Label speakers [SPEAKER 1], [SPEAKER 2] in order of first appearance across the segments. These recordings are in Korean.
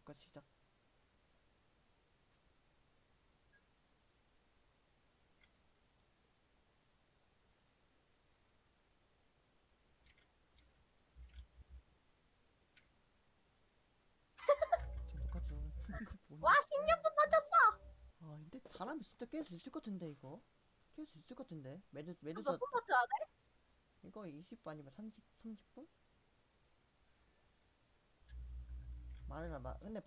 [SPEAKER 1] 볼까 시작. 지금 녹화 중. 그
[SPEAKER 2] 와,
[SPEAKER 1] 뭔데?
[SPEAKER 2] 16분 맞췄어!
[SPEAKER 1] 아 근데 잘하면 진짜 깰 수 있을 것 같은데 이거. 깰 수 있을 것 같은데. 메두사
[SPEAKER 2] 몇 분 맞춰야 돼?
[SPEAKER 1] 이거 20 아니면 30분? 근데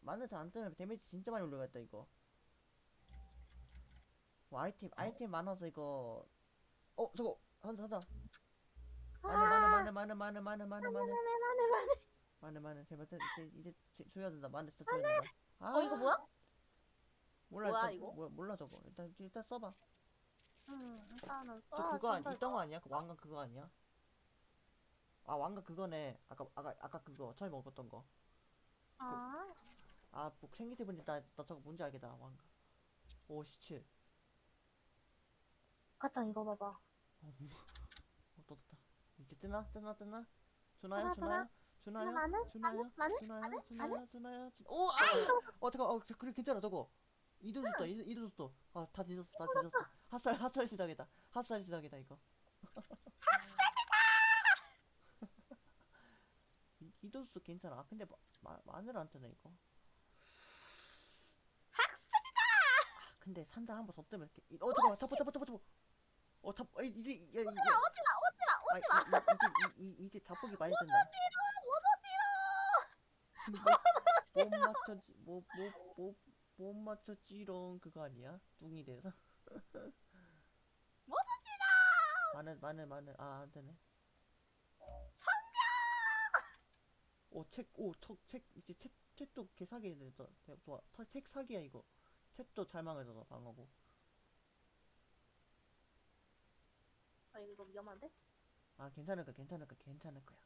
[SPEAKER 1] 마늘 잘 안 뜨면 데미지 진짜 많이 올라가겠다 이거. 뭐 아이템 많아서 이거. 저거 사자.
[SPEAKER 2] 아,
[SPEAKER 1] 마늘.
[SPEAKER 2] 마네.
[SPEAKER 1] 마늘 제발 이제 줘야 된다. 마늘 진짜 줘야 된다.
[SPEAKER 2] 이거
[SPEAKER 1] 아
[SPEAKER 2] 뭐야?
[SPEAKER 1] 몰라
[SPEAKER 2] 뭐야,
[SPEAKER 1] 일단
[SPEAKER 2] 이거?
[SPEAKER 1] 몰라 저거 일단 써봐.
[SPEAKER 2] 일단은
[SPEAKER 1] 저
[SPEAKER 2] 써야지,
[SPEAKER 1] 그거
[SPEAKER 2] 한달
[SPEAKER 1] 있던 거
[SPEAKER 2] 더.
[SPEAKER 1] 아니야? 그 왕관 그거 아니야? 아 왕관 그거네. 아까 그거 처음에 먹었던 거. 그,
[SPEAKER 2] 아,
[SPEAKER 1] 뭐 생기세 분이 나 저거 뭔지 알겠다. 왕관. 오 시츠.
[SPEAKER 2] 가짱 이거 봐봐.
[SPEAKER 1] 또 떴다. 이제 뜨나? 주나요?
[SPEAKER 2] 하나, 하나.
[SPEAKER 1] 주나요?
[SPEAKER 2] 이거
[SPEAKER 1] 주나요?
[SPEAKER 2] 마늘?
[SPEAKER 1] 주나요?
[SPEAKER 2] 마늘?
[SPEAKER 1] 주나요?
[SPEAKER 2] 마늘?
[SPEAKER 1] 주나요? 주나요? 오! 아! 잠깐. 그래 괜찮아 저거. 이도줬다. 다 뒤졌어. 핫살 시작이다 이거. 이도수 괜찮아. 아, 근데 마늘 안 뜨네 이거. 근데 산자 한 번 더 뜨면 이렇게 잠깐만 잡어. 이제 야, 야. 아 이제 자폭이 많이 뜬다. 못 맞췄지 못 맞췄지롱 그거 아니야? 뚱이 돼서. 마늘 안 되네. 책 이제 책도 개사기 됐다. 좋아. 책 사기야 이거. 책도 잘 망해서 방어고.
[SPEAKER 2] 이거 너무 위험한데?
[SPEAKER 1] 아 괜찮을 거야.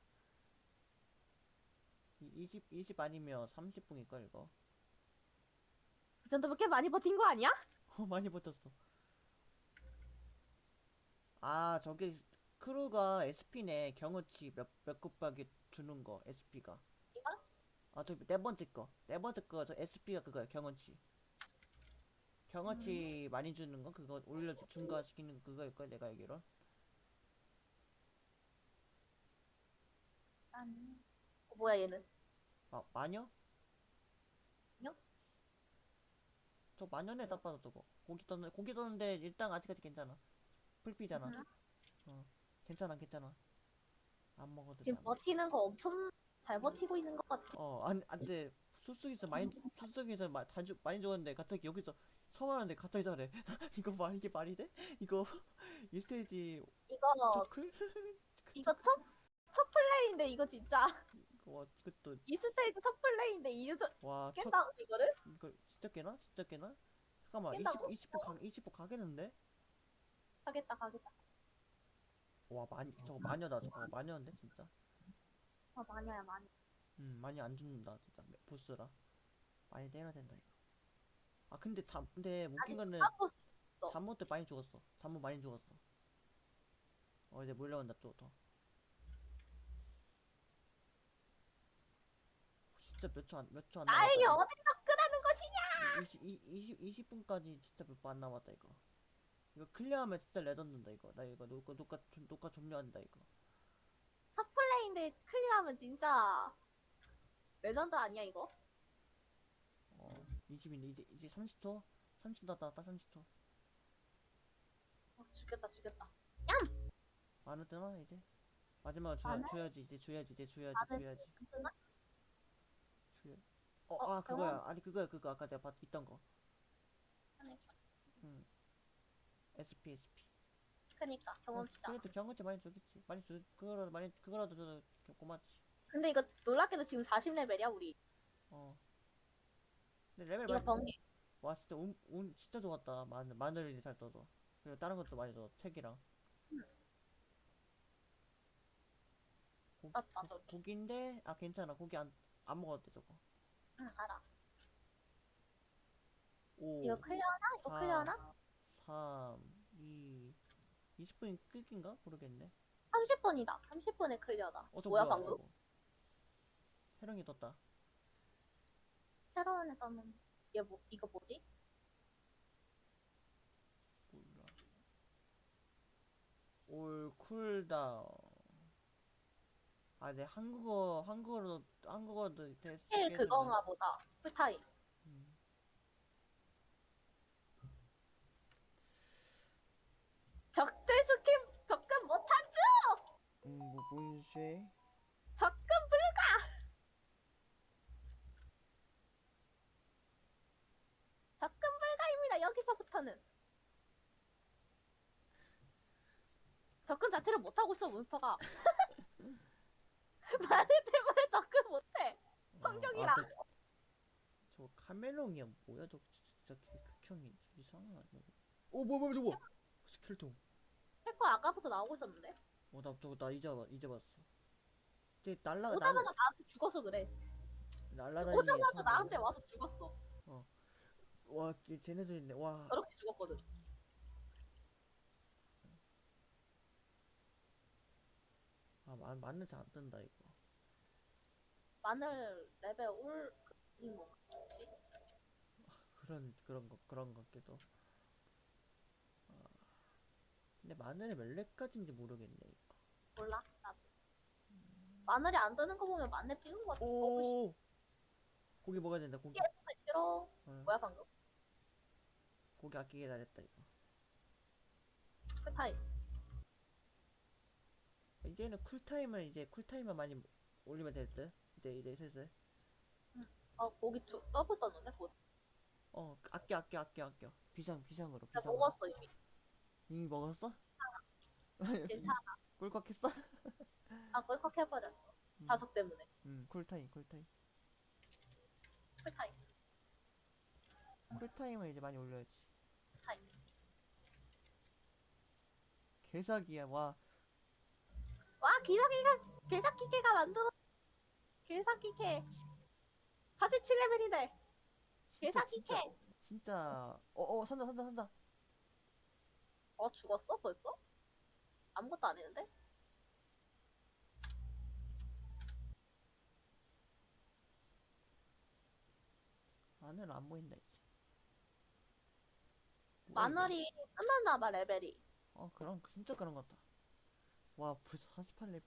[SPEAKER 1] 20 아니면 30분일걸 이거.
[SPEAKER 2] 그 정도면 꽤 많이 버틴 거 아니야?
[SPEAKER 1] 많이 버텼어. 아 저게 크루가 SP네. 경어치 몇 곱하기 주는 거 SP가.
[SPEAKER 2] 이거?
[SPEAKER 1] 아 저기 네 번째 거 저 SP가 그거야 경어치.
[SPEAKER 2] 음,
[SPEAKER 1] 경어치 많이 주는 거 그거 증가시키는 거 그거일걸 내가 알기로.
[SPEAKER 2] 뭐야, 얘는?
[SPEAKER 1] 마녀?
[SPEAKER 2] 안녕?
[SPEAKER 1] 저 마녀네 딱 봐도 저거 고기 떴는데 일단 아직까지 괜찮아. 풀피잖아.
[SPEAKER 2] 음.
[SPEAKER 1] 어 괜찮아. 안 먹어도 돼
[SPEAKER 2] 지금
[SPEAKER 1] 안 먹어.
[SPEAKER 2] 버티는 거 엄청 잘 버티고 있는 것 같아.
[SPEAKER 1] 안돼. 숲속에서 자주 많이 죽었는데 갑자기 여기서 서만한데 갑자기 잘해. 이게 말이 돼? 이거 1스테이지
[SPEAKER 2] 이거,
[SPEAKER 1] 저클?
[SPEAKER 2] 이거 첫 플레이인데, 이거 진짜.
[SPEAKER 1] 와 그것도.
[SPEAKER 2] 이 스테이지 첫 플레이인데,
[SPEAKER 1] 와
[SPEAKER 2] 깬다고, 이거를?
[SPEAKER 1] 이거 진짜 깨나? 잠깐만
[SPEAKER 2] 깬다고?
[SPEAKER 1] 20분 가겠는데?
[SPEAKER 2] 가겠다.
[SPEAKER 1] 와 저거 마녀다 저거 마녀인데 진짜.
[SPEAKER 2] 마녀야, 마녀.
[SPEAKER 1] 많이 안 죽는다 진짜 보스라. 많이 때려야 된다 이거. 아 근데 웃긴
[SPEAKER 2] 아직
[SPEAKER 1] 거는
[SPEAKER 2] 안 볼 수 있어.
[SPEAKER 1] 잠못 때 많이 죽었어. 잠못 많이 죽었어. 이제 몰려온다 또 더. 진짜 몇 초 안 남았다
[SPEAKER 2] 나에게
[SPEAKER 1] 이거.
[SPEAKER 2] 어딜 접근하는 것이냐?
[SPEAKER 1] 20분까지 진짜 몇 분 안 남았다 이거. 이거 클리어하면 진짜 레전드다 이거. 나 이거 녹화 종료한다 이거.
[SPEAKER 2] 첫 플레이인데 클리어하면 진짜 레전드 아니야, 이거?
[SPEAKER 1] 20인 이제 30초. 30초 딱 30초.
[SPEAKER 2] 죽겠다.
[SPEAKER 1] 마늘 뜨나 이제? 마지막으로
[SPEAKER 2] 마늘?
[SPEAKER 1] 줘야지.
[SPEAKER 2] 마늘 뜨나?
[SPEAKER 1] 줘야.
[SPEAKER 2] 병원?
[SPEAKER 1] 그거야. 아니 그거 아까 내가 있던 거.
[SPEAKER 2] 아니,
[SPEAKER 1] 음 SP.
[SPEAKER 2] 그니까 경험치자.
[SPEAKER 1] 그래도 경험치 많이 주겠지. 그거라도 줘도 고맙지.
[SPEAKER 2] 근데 이거 놀랍게도 지금 40레벨이야, 우리.
[SPEAKER 1] 어. 근데 레벨
[SPEAKER 2] 이거
[SPEAKER 1] 많이.
[SPEAKER 2] 번개.
[SPEAKER 1] 와 진짜 운 진짜 좋았다. 마늘이 잘 떠서. 그리고 다른 것도 많이 떠. 책이랑
[SPEAKER 2] 떴다, 저기.
[SPEAKER 1] 고기인데 괜찮아. 고기 안 먹어도 돼 저거.
[SPEAKER 2] 응, 알아.
[SPEAKER 1] 5
[SPEAKER 2] 이거
[SPEAKER 1] 4
[SPEAKER 2] 클리어하나?
[SPEAKER 1] 3 2 20분이 끝인가? 모르겠네.
[SPEAKER 2] 30분이다. 30분에 클리어다.
[SPEAKER 1] 저
[SPEAKER 2] 뭐야,
[SPEAKER 1] 뭐야
[SPEAKER 2] 방금?
[SPEAKER 1] 저거. 세령이 떴다.
[SPEAKER 2] 새로운 애서는 이거 뭐지?
[SPEAKER 1] 몰라. 올 쿨다운. 아, 네, 한국어도
[SPEAKER 2] 힐
[SPEAKER 1] 테스트 쓰면.
[SPEAKER 2] 그건가 보다. 풀타임.
[SPEAKER 1] 음,
[SPEAKER 2] 적대 스킨 접근 못하죠.
[SPEAKER 1] 문쉐.
[SPEAKER 2] 접근 불가. 접근 불가입니다. 여기서부터는 접근 자체를 못하고 있어 몬스터가. 많이 때문에 접근 못해. 성경이라.
[SPEAKER 1] 저 카멜론이야 뭐야? 진짜 극형이 이상하네. 뭐야 저거? 스켈통.
[SPEAKER 2] 해커 아까부터 나오고 있었는데.
[SPEAKER 1] 나 저거 나 이제 봤어. 쟤 날라가
[SPEAKER 2] 오자마자 나한테 죽어서 그래.
[SPEAKER 1] 날라다니는 게
[SPEAKER 2] 오자마자
[SPEAKER 1] 처음
[SPEAKER 2] 나한테
[SPEAKER 1] 보네.
[SPEAKER 2] 와서 죽었어.
[SPEAKER 1] 어. 와, 쟤네들 있네. 와.
[SPEAKER 2] 저렇게 죽었거든.
[SPEAKER 1] 맞는 잘안 뜬다 이거.
[SPEAKER 2] 마늘 레벨 올인 건가 혹시?
[SPEAKER 1] 그런 것 같기도. 아, 근데 마늘의 몇 렙까지인지 모르겠네 이거.
[SPEAKER 2] 몰라 나도. 마늘이 안 뜨는 거 보면 마늘 찍은 거 같아.
[SPEAKER 1] 오. 고기 먹어야 된다. 고기.
[SPEAKER 2] 싫어.
[SPEAKER 1] 어,
[SPEAKER 2] 뭐야 방금?
[SPEAKER 1] 고기 아끼게 잘했다 이거.
[SPEAKER 2] 풀타임.
[SPEAKER 1] 이제는 쿨타임만 많이 올리면 될 듯. 이제 슬슬.
[SPEAKER 2] 고기 더블 떴는데 보자.
[SPEAKER 1] 아껴. 비상으로.
[SPEAKER 2] 내가 먹었어 이미.
[SPEAKER 1] 이미 먹었어?
[SPEAKER 2] 괜찮아.
[SPEAKER 1] 꿀꺽했어?
[SPEAKER 2] 꿀꺽 해버렸어.
[SPEAKER 1] 음,
[SPEAKER 2] 자석 때문에.
[SPEAKER 1] 쿨타임.
[SPEAKER 2] 풀타임.
[SPEAKER 1] 쿨타임을 이제 많이 올려야지.
[SPEAKER 2] 타임.
[SPEAKER 1] 개사기야. 와.
[SPEAKER 2] 와 개사기개가 만들어. 개사기개. 47레벨이네. 개사기개.
[SPEAKER 1] 진짜. 산다.
[SPEAKER 2] 죽었어 벌써? 아무것도 안 했는데?
[SPEAKER 1] 마늘 안 보인다 이제. 뭐야, 이거?
[SPEAKER 2] 마늘이 끝났나봐 레벨이.
[SPEAKER 1] 진짜 그런 것 같다. 와, 벌써 48렙이야.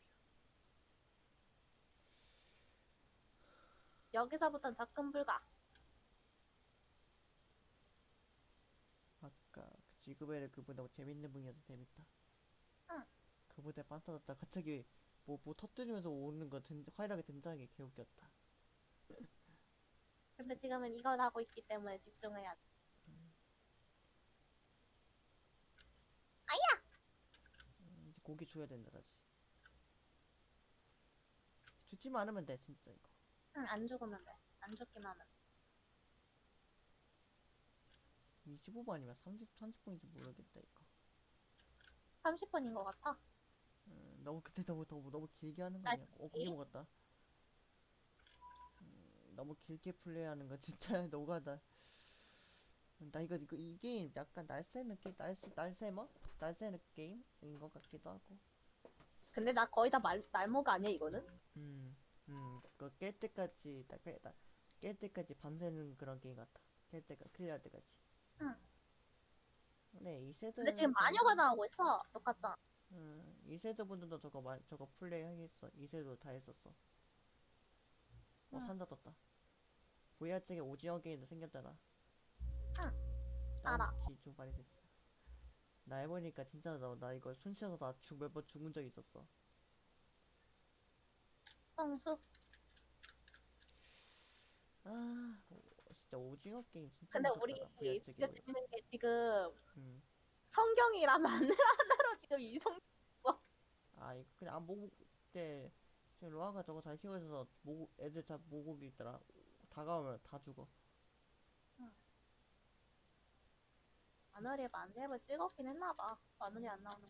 [SPEAKER 2] 여기서부터는 접근 불가.
[SPEAKER 1] 아까 그 지구베르 그분하고 재밌는 분이어서 재밌다.
[SPEAKER 2] 응.
[SPEAKER 1] 그분에 빵 터졌다. 갑자기 뭐 터뜨리면서 오는 거 화이락에 등장하기 개웃겼다.
[SPEAKER 2] 근데 지금은 이걸 하고 있기 때문에 집중해야 돼.
[SPEAKER 1] 이제 고기 줘야 된다 다시. 죽지만 않으면 돼 진짜 이거.
[SPEAKER 2] 응, 안 죽으면 돼. 안 죽기만 하면.
[SPEAKER 1] 25분 아니면 30분인지 모르겠다 이거.
[SPEAKER 2] 30분인 것 같아.
[SPEAKER 1] 너무 그때 너무 길게 하는 거 아니야? 고기 먹었다. 너무 길게 플레이하는 거 진짜 노가다. 나 이 게임 약간 날새 게임인 것 같기도 하고.
[SPEAKER 2] 근데 나 거의 다 날모가 아니야 이거는?
[SPEAKER 1] 그거 깰 때까지 밤새는 그런 게임 같아. 클리어할 때까지.
[SPEAKER 2] 응.
[SPEAKER 1] 근데
[SPEAKER 2] 근데 지금 마녀가 나오고 있어. 똑같잖아.
[SPEAKER 1] 이세드 분들도 저거 플레이 하겠어. 이세드 다 했었어.
[SPEAKER 2] 응.
[SPEAKER 1] 산다 떴다. VR 쪽에 오징어 게임도 생겼잖아.
[SPEAKER 2] 응. 알아.
[SPEAKER 1] 좀 많이 됐지. 나 해보니까 진짜 나 이거 손 씻어서 몇 번 죽은 적 있었어.
[SPEAKER 2] 성수.
[SPEAKER 1] 진짜 오징어 게임 진짜
[SPEAKER 2] 근데
[SPEAKER 1] 무섭더라.
[SPEAKER 2] 우리
[SPEAKER 1] VR
[SPEAKER 2] 진짜
[SPEAKER 1] 쪽에.
[SPEAKER 2] 재밌는 게 지금
[SPEAKER 1] 음.
[SPEAKER 2] 성경이랑 마늘 하나로 지금 이성.
[SPEAKER 1] 이거 그냥 모국 때 지금 로아가 저거 잘 키우고 있어서 애들 다 모국이 있더라. 다가오면 다 죽어.
[SPEAKER 2] 마늘이 만렙을 찍었긴 했나봐. 마늘이 안 나오는.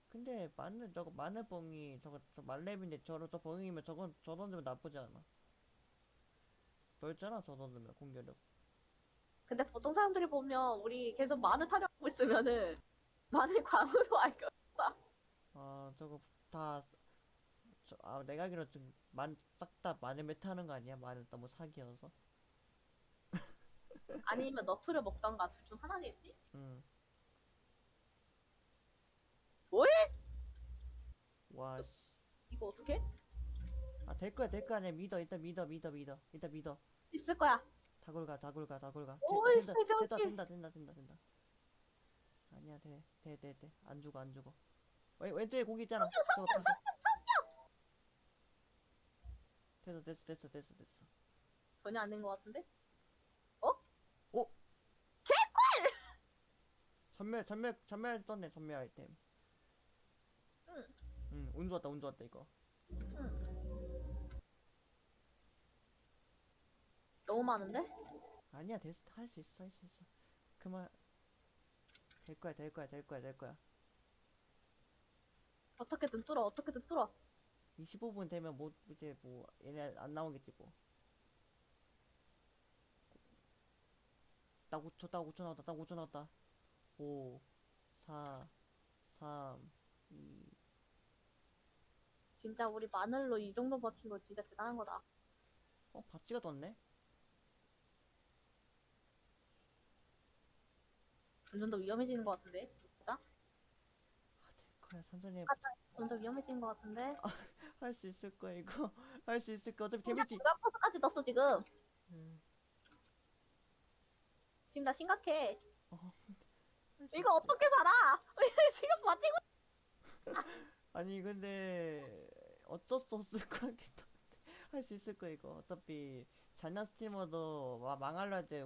[SPEAKER 1] 근데 저거 마늘뻥이 저 말렙인데 저 버능이면 저 던지면 나쁘지 않아. 넓잖아 저 던지면 공격력.
[SPEAKER 2] 근데 보통 사람들이 보면 우리 계속 마늘 타령하고 있으면은 마늘 광으로 알 거야.
[SPEAKER 1] 저거 다 내가 알기로 싹 다 마늘 메타 하는 거 아니야? 마늘 너무 사기여서.
[SPEAKER 2] 아니면 너프를 먹던가 둘 중 하나겠지?
[SPEAKER 1] 응.
[SPEAKER 2] 뭘?
[SPEAKER 1] 와, 씨.
[SPEAKER 2] 이거 어떻게?
[SPEAKER 1] 될 거야, 될 거야. 그냥 믿어. 일단 믿어. 일단 믿어.
[SPEAKER 2] 있을 거야.
[SPEAKER 1] 다굴가.
[SPEAKER 2] 오이씨,
[SPEAKER 1] 된다. 아니야, 돼. 안 죽어. 왼쪽에 고기 있잖아. 저거 됐어.
[SPEAKER 2] 전혀 안 된 것 같은데?
[SPEAKER 1] 오! 전멸 떴네, 전멸 아이템.
[SPEAKER 2] 응.
[SPEAKER 1] 응, 운 좋았다, 이거.
[SPEAKER 2] 응. 너무 많은데?
[SPEAKER 1] 아니야, 됐어. 할 수 있어. 그만. 될 거야.
[SPEAKER 2] 어떻게든 뚫어.
[SPEAKER 1] 25분 되면 뭐, 이제 뭐, 얘네 안 나오겠지, 뭐. 딱 5초 나왔다. 5, 4, 3, 2.
[SPEAKER 2] 진짜 우리 마늘로 이 정도 버틴 거 진짜 대단한 거다.
[SPEAKER 1] 바치가 떴네?
[SPEAKER 2] 점점 더 위험해지는 것 같은데? 보자.
[SPEAKER 1] 될 거야, 천천히 해보자.
[SPEAKER 2] 점점 위험해지는 것 같은데?
[SPEAKER 1] 할 수 있을 거야, 이거. 할 수 있을 거야. 어차피 데미지.
[SPEAKER 2] 누가 포스까지 떴어 지금.
[SPEAKER 1] 음,
[SPEAKER 2] 지금 나 심각해.
[SPEAKER 1] 할수
[SPEAKER 2] 이거
[SPEAKER 1] 있어.
[SPEAKER 2] 어떻게 살아? 지금 버티고.
[SPEAKER 1] 아니, 근데, 어쩔 수 없을 것 같긴 한데. 할 수 있을 거야, 이거. 어차피, 잔나 스트리머도 망할라 이제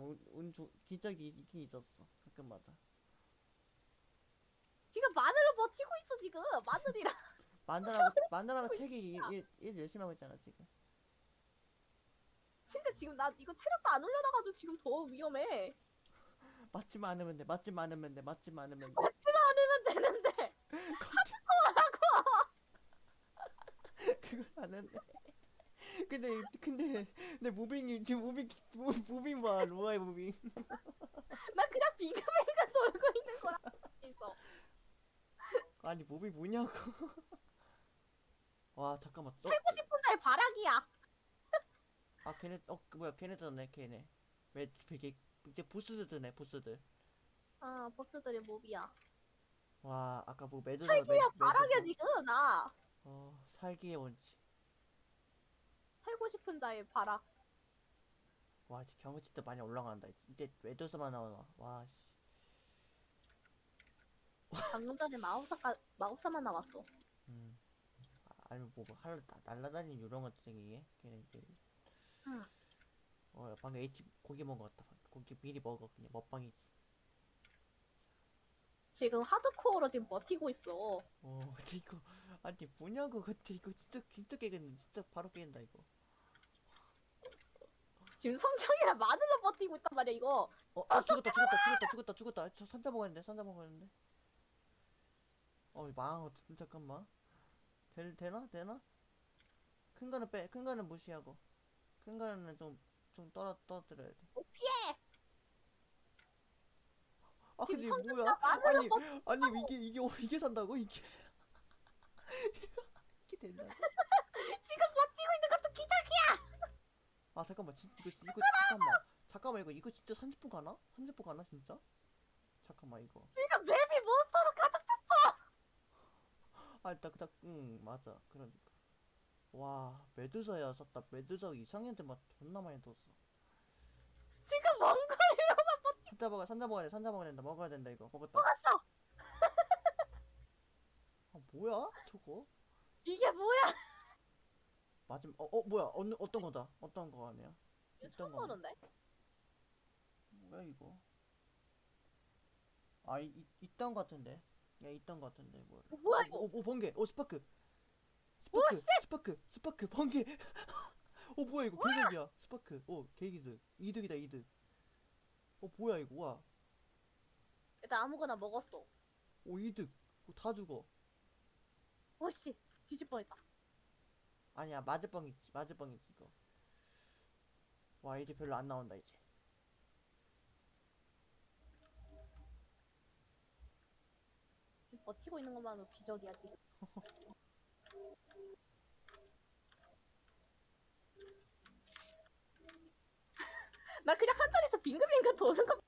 [SPEAKER 1] 기적이 있긴 있었어. 가끔마다.
[SPEAKER 2] 지금 마늘로 버티고 있어 지금. 마늘이랑.
[SPEAKER 1] 마늘하고 책이 일 열심히 하고 있잖아, 지금.
[SPEAKER 2] 진짜 지금 나 이거 체력도 안 올려놔가지고 지금 더 위험해.
[SPEAKER 1] 맞지만 않으면 돼. 맞지만 않으면 돼.
[SPEAKER 2] 맞지만 않으면 되는데.
[SPEAKER 1] 그건 아는데. 근데 무빙이 지금 무빙 봐. 로아의 무빙.
[SPEAKER 2] 나 그냥 빙글빙글 돌고 있는 거라. 있어.
[SPEAKER 1] 아니 무빙 뭐냐고. 와 잠깐만.
[SPEAKER 2] 살고 싶은 자의 발악이야.
[SPEAKER 1] 걔네 뭐야 걔네 뜨네 걔네. 왜 되게 이제 보스들 뜨네 보스들.
[SPEAKER 2] 아 보스들이 몹이야.
[SPEAKER 1] 와 아까 뭐 매드사
[SPEAKER 2] 살기야 발악이야 지금 나.
[SPEAKER 1] 살기의 원칙.
[SPEAKER 2] 살고 싶은 자의 발악.
[SPEAKER 1] 와 이제 경험치도 많이 올라간다. 이제 매드사만 나오나. 와 씨.
[SPEAKER 2] 방금 전에 마법사만 나왔어.
[SPEAKER 1] 음. 아니면 뭐 날라다니는 유령 같은 게 걔네들.
[SPEAKER 2] 응.
[SPEAKER 1] 방금 고기 먹었다. 고기 미리 먹어. 그냥 먹방이지.
[SPEAKER 2] 지금 하드코어로 지금 버티고 있어.
[SPEAKER 1] 근데 이거 아니 뭐냐고. 근데 이거 진짜 깨겠네. 진짜 바로 깨진다 이거.
[SPEAKER 2] 지금 성청이랑 마늘로 버티고 있단 말이야 이거.
[SPEAKER 1] 죽었다. 저 산자 먹었는데. 망하거든. 잠깐만. 되나? 큰 거는 무시하고. 큰 거는 좀 떨어뜨려야 돼.
[SPEAKER 2] 피해.
[SPEAKER 1] 근데
[SPEAKER 2] 지금
[SPEAKER 1] 이거 뭐야?
[SPEAKER 2] 마늘로
[SPEAKER 1] 아니, 이게 산다고? 이게 된다고?
[SPEAKER 2] 지금 버티고 있는 것도 기적이야.
[SPEAKER 1] 잠깐만. 잠깐만, 이거 진짜 30분 가나? 30분 가나, 진짜? 잠깐만, 이거.
[SPEAKER 2] 지금 맵이 몬스터로 가득 찼어.
[SPEAKER 1] 맞아. 그러니까. 와, 메두사야, 썼다. 메두사 이상한데 막 존나 많이 떴어.
[SPEAKER 2] 지금 원거리로만 버티고
[SPEAKER 1] 산자 먹어야 된다. 먹어야 된다, 이거. 먹었다.
[SPEAKER 2] 있어.
[SPEAKER 1] 뭐야? 저거?
[SPEAKER 2] 이게 뭐야?
[SPEAKER 1] 맞음, 뭐야? 어떤 거다? 어떤 거 아니야?
[SPEAKER 2] 이거 처음 보는데?
[SPEAKER 1] 뭐야, 이거? 있던 거 같은데. 야, 있던 거 같은데, 뭘.
[SPEAKER 2] 뭐야 이거?
[SPEAKER 1] 번개. 스파크.
[SPEAKER 2] 오,
[SPEAKER 1] 스파크, 번개. 뭐야, 이거. 개적이야. 스파크. 개이득. 이득이다, 이득. 뭐야, 이거. 와.
[SPEAKER 2] 일단 아무거나 먹었어.
[SPEAKER 1] 이득. 다 죽어.
[SPEAKER 2] 오씨 뒤질 뻔했다.
[SPEAKER 1] 아니야, 맞을 뻥이지, 이거. 와, 이제 별로 안 나온다, 이제.
[SPEAKER 2] 지금 버티고 있는 것만으로 기적이야 지금. 나 그냥 한 자리에서 빙글빙글 도는 거.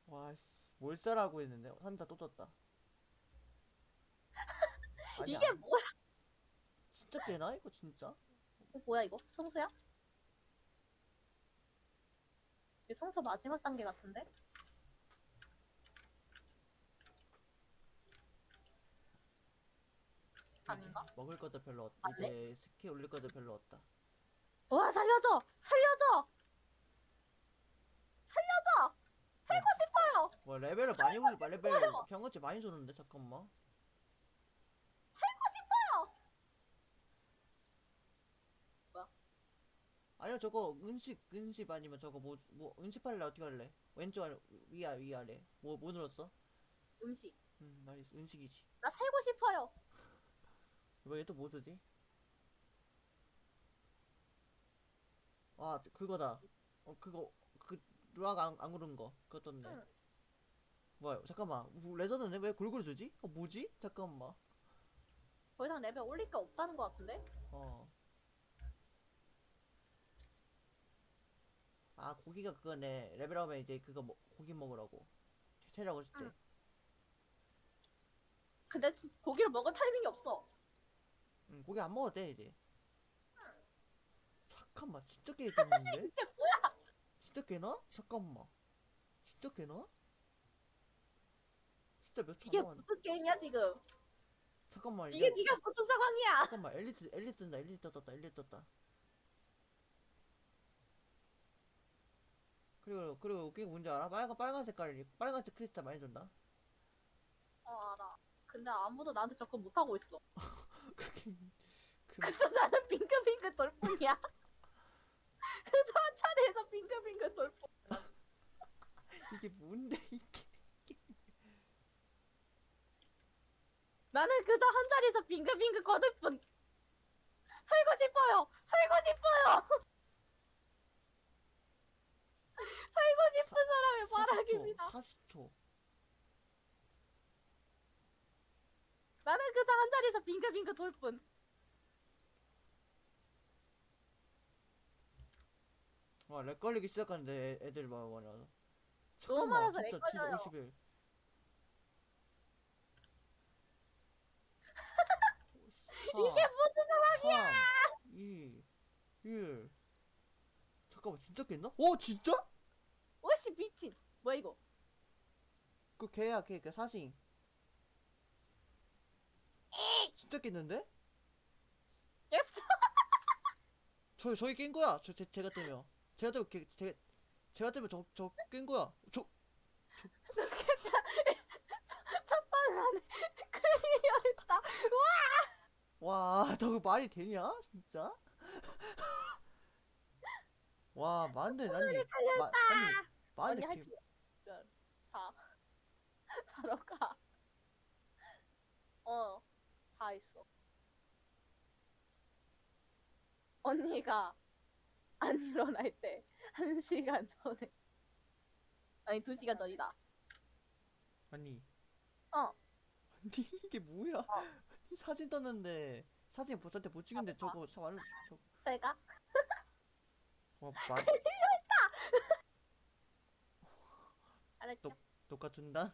[SPEAKER 1] 와씨 몰살하고 있는데 산자 또 떴다. 아니야
[SPEAKER 2] 이게 뭐야?
[SPEAKER 1] 진짜 깨나 이거 진짜?
[SPEAKER 2] 뭐야 이거? 성수야? 이게 성수 마지막 단계 같은데?
[SPEAKER 1] 이제
[SPEAKER 2] 아닌가?
[SPEAKER 1] 먹을 것도 별로 없.
[SPEAKER 2] 맞네?
[SPEAKER 1] 이제 스킬 올릴 것도 별로 없다.
[SPEAKER 2] 와 살려줘! 살려줘! 살려줘! 살고 싶어요!
[SPEAKER 1] 와 레벨을 많이 올리 레벨
[SPEAKER 2] 싶어요!
[SPEAKER 1] 경험치 많이 줬는데 잠깐만.
[SPEAKER 2] 살고 싶어요! 뭐야?
[SPEAKER 1] 아니야 저거 은식 아니면 저거 뭐 은식 할래 어떻게 할래? 왼쪽 아래 위아래 뭐 눌렀어?
[SPEAKER 2] 음식.
[SPEAKER 1] 나이스 은식이지.
[SPEAKER 2] 나 살고 싶어요!
[SPEAKER 1] 이번에 또 뭐 쓰지? 아 그거다. 그거 그 루아가 안 고른 거 그거 떴네.
[SPEAKER 2] 응.
[SPEAKER 1] 뭐야 잠깐만 레전드네 왜 골고루 주지? 뭐지? 잠깐만.
[SPEAKER 2] 더 이상 레벨 올릴 게 없다는 거 같은데?
[SPEAKER 1] 어. 아 고기가 그거네. 레벨업에 이제 그거 고기 먹으라고. 체력 없을 때.
[SPEAKER 2] 응. 근데 고기를 먹을 타이밍이 없어.
[SPEAKER 1] 고기 안 먹어도 돼 이제. 잠깐만 진짜 깨겠는데?
[SPEAKER 2] 이게 뭐야?
[SPEAKER 1] 진짜 깨나? 잠깐만. 진짜 깨나? 진짜 몇 초 안
[SPEAKER 2] 이게
[SPEAKER 1] 남았.
[SPEAKER 2] 무슨 게임이야 지금?
[SPEAKER 1] 잠깐만
[SPEAKER 2] 이게 지금 무슨 상황이야?
[SPEAKER 1] 잠깐만 엘리트 뜬다 엘리트 떴다. 그리고 웃긴 게 뭔지 알아? 빨간 색깔 빨간색 크리스탈 많이 준다.
[SPEAKER 2] 알아. 근데 아무도 나한테 접근 못하고 있어.
[SPEAKER 1] 그게
[SPEAKER 2] 그래서 나는 빙글빙글 돌 뿐이야. 그래서 한 차례에서 빙글빙글 돌 뿐.
[SPEAKER 1] 이게 뭔데 이게?
[SPEAKER 2] 나는 그저 한 자리에서 빙글빙글 거들 뿐. 살고 싶어요. 살고 싶어요. 살고 싶은 사람의 바람입니다.
[SPEAKER 1] 40초.
[SPEAKER 2] 나는 그저 한 자리에서 빙글빙글 돌 뿐.
[SPEAKER 1] 와, 렉 걸리기 시작하는데 애들 막 뭐냐.
[SPEAKER 2] 너무
[SPEAKER 1] 잠깐만,
[SPEAKER 2] 많아서 렉
[SPEAKER 1] 진짜
[SPEAKER 2] 걸려요.
[SPEAKER 1] 51.
[SPEAKER 2] 이게 무슨 상황이야?
[SPEAKER 1] 3, 2, 1. 잠깐만, 진짜 깼나? 진짜?
[SPEAKER 2] 오씨 미친. 뭐야 이거?
[SPEAKER 1] 그 걔야, 걔 사신. 진짜 깼는데?
[SPEAKER 2] 깼어.
[SPEAKER 1] 저희 깬 거야. 제가 때문에. 제가 때문에 저 깬 거야.
[SPEAKER 2] 첫 번만에 클리어했다.
[SPEAKER 1] 와, 저거 말이 되냐? 진짜? 와, 맞네, 난디. 아니,
[SPEAKER 2] 언니
[SPEAKER 1] 맞네,
[SPEAKER 2] 할 수 있어. 다. 자러 가. 다 있어. 언니가 안 일어날 때 1시간 전에. 아니 2시간 전이다.
[SPEAKER 1] 아니,
[SPEAKER 2] 어.
[SPEAKER 1] 아니, 이게 뭐야? 아니, 사진 떴는데, 사진 저한테 못 찍은데 저거,
[SPEAKER 2] 제가
[SPEAKER 1] 와,
[SPEAKER 2] 알았죠?
[SPEAKER 1] 녹화 준다?